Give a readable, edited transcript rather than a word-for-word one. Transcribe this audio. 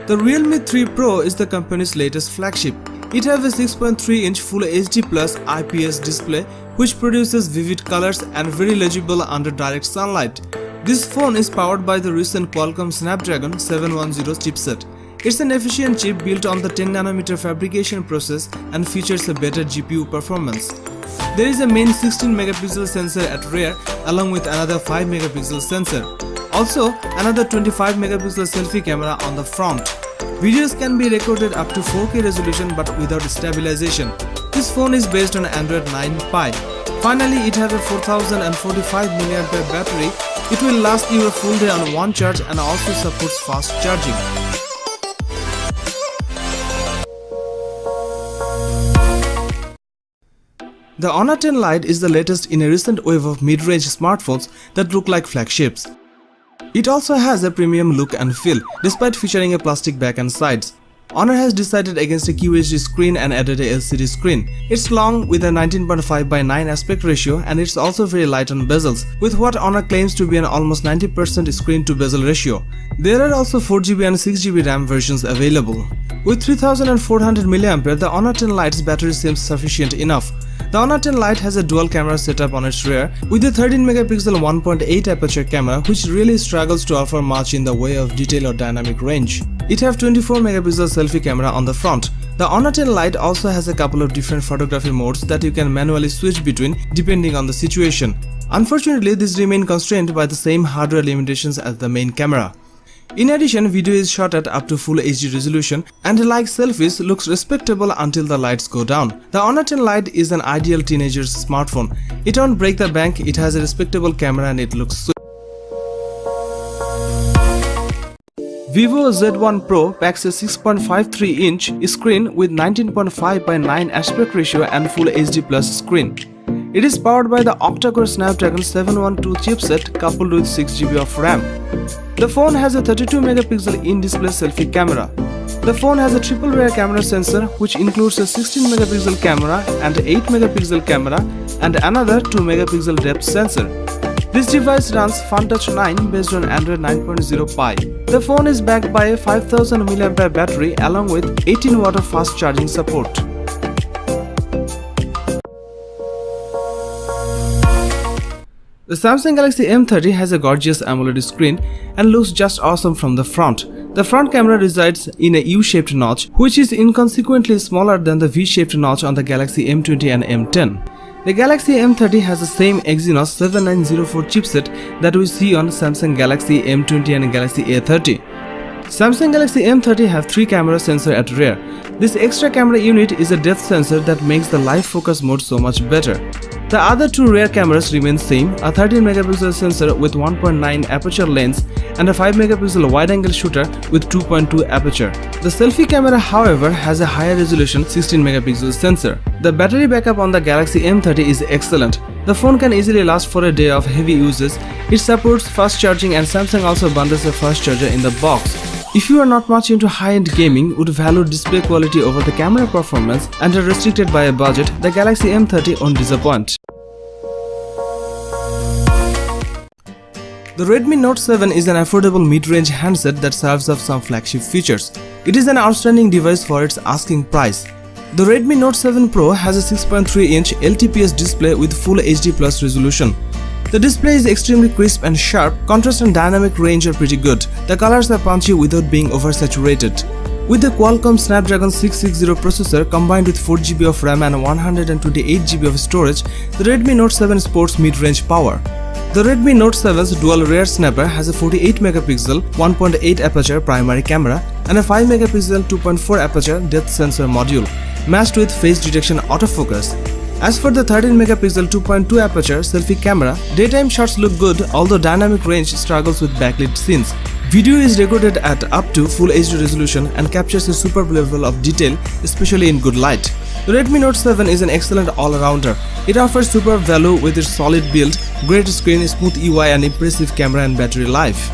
The Realme 3 Pro is the company's latest flagship. It has a 6.3-inch Full HD Plus IPS display which produces vivid colors and very legible under direct sunlight. This phone is powered by the recent Qualcomm Snapdragon 710 chipset. It's an efficient chip built on the 10nm fabrication process and features a better GPU performance. There is a main 16-megapixel sensor at rear along with another 5-megapixel sensor. Also, another 25-megapixel selfie camera on the front. Videos can be recorded up to 4K resolution but without stabilization. This phone is based on Android 9 Pie. Finally, it has a 4045 mAh battery. It will last you a full day on one charge and also supports fast charging. The Honorton Lite is the latest in a recent wave of mid-range smartphones that look like flagships. It also has a premium look and feel, despite featuring a plastic back and sides. Honor has decided against a QHD screen and added a LCD screen. It's long with a 19.5:9 aspect ratio and it's also very light on bezels, with what Honor claims to be an almost 90% screen to bezel ratio. There are also 4GB and 6GB RAM versions available. With 3400 mAh, the Honorton Lite's battery seems sufficient enough. The Honorton Lite has a dual camera setup on its rear with a 13-megapixel 1.8 aperture camera which really struggles to offer much in the way of detail or dynamic range. It has 24-megapixel selfie camera on the front. The Honorton Lite also has a couple of different photography modes that you can manually switch between depending on the situation. Unfortunately, these remain constrained by the same hardware limitations as the main camera. In addition, video is shot at up to Full HD resolution and like selfies looks respectable until the lights go down. The Honorton Lite is an ideal teenager's smartphone. It won't break the bank, it has a respectable camera and it looks sweet. Vivo Z1 Pro packs a 6.53-inch screen with 19.5:9 aspect ratio and Full HD Plus screen. It is powered by the octa-core Snapdragon 712 chipset coupled with 6GB of RAM. The phone has a 32-megapixel in-display selfie camera. The phone has a triple rear camera sensor which includes a 16-megapixel camera and an 8-megapixel camera and another 2-megapixel depth sensor. This device runs FunTouch 9 based on Android 9.0 Pie. The phone is backed by a 5000 mAh battery along with 18W of fast charging support. The Samsung Galaxy M30 has a gorgeous AMOLED screen and looks just awesome from the front. The front camera resides in a U-shaped notch which is inconsequently smaller than the V-shaped notch on the Galaxy M20 and M10. The Galaxy M30 has the same Exynos 7904 chipset that we see on Samsung Galaxy M20 and Galaxy A30. Samsung Galaxy M30 have 3 camera sensors at rear. This extra camera unit is a depth sensor that makes the live focus mode so much better. The other 2 rear cameras remain same, a 13-megapixel sensor with 1.9 aperture lens and a 5-megapixel wide-angle shooter with 2.2 aperture. The selfie camera, however, has a higher resolution 16-megapixel sensor. The battery backup on the Galaxy M30 is excellent. The phone can easily last for a day of heavy uses. It supports fast charging and Samsung also bundles a fast charger in the box. If you are not much into high-end gaming, would value display quality over the camera performance and are restricted by a budget, the Galaxy M30 won't disappoint. The Redmi Note 7 is an affordable mid-range handset that serves up some flagship features. It is an outstanding device for its asking price. The Redmi Note 7 Pro has a 6.3-inch LTPS display with Full HD Plus resolution. The display is extremely crisp and sharp, contrast and dynamic range are pretty good. The colors are punchy without being oversaturated. With the Qualcomm Snapdragon 660 processor combined with 4GB of RAM and 128GB of storage, the Redmi Note 7 sports mid-range power. The Redmi Note 7's dual rear snapper has a 48-megapixel 1.8 aperture primary camera and a 5-megapixel 2.4 aperture depth sensor module, matched with face detection autofocus. As for the 13-megapixel 2.2 aperture selfie camera, daytime shots look good although dynamic range struggles with backlit scenes. Video is recorded at up to Full HD resolution and captures a superb level of detail, especially in good light. The Redmi Note 7 is an excellent all-rounder. It offers superb value with its solid build, great screen, smooth UI and impressive camera and battery life.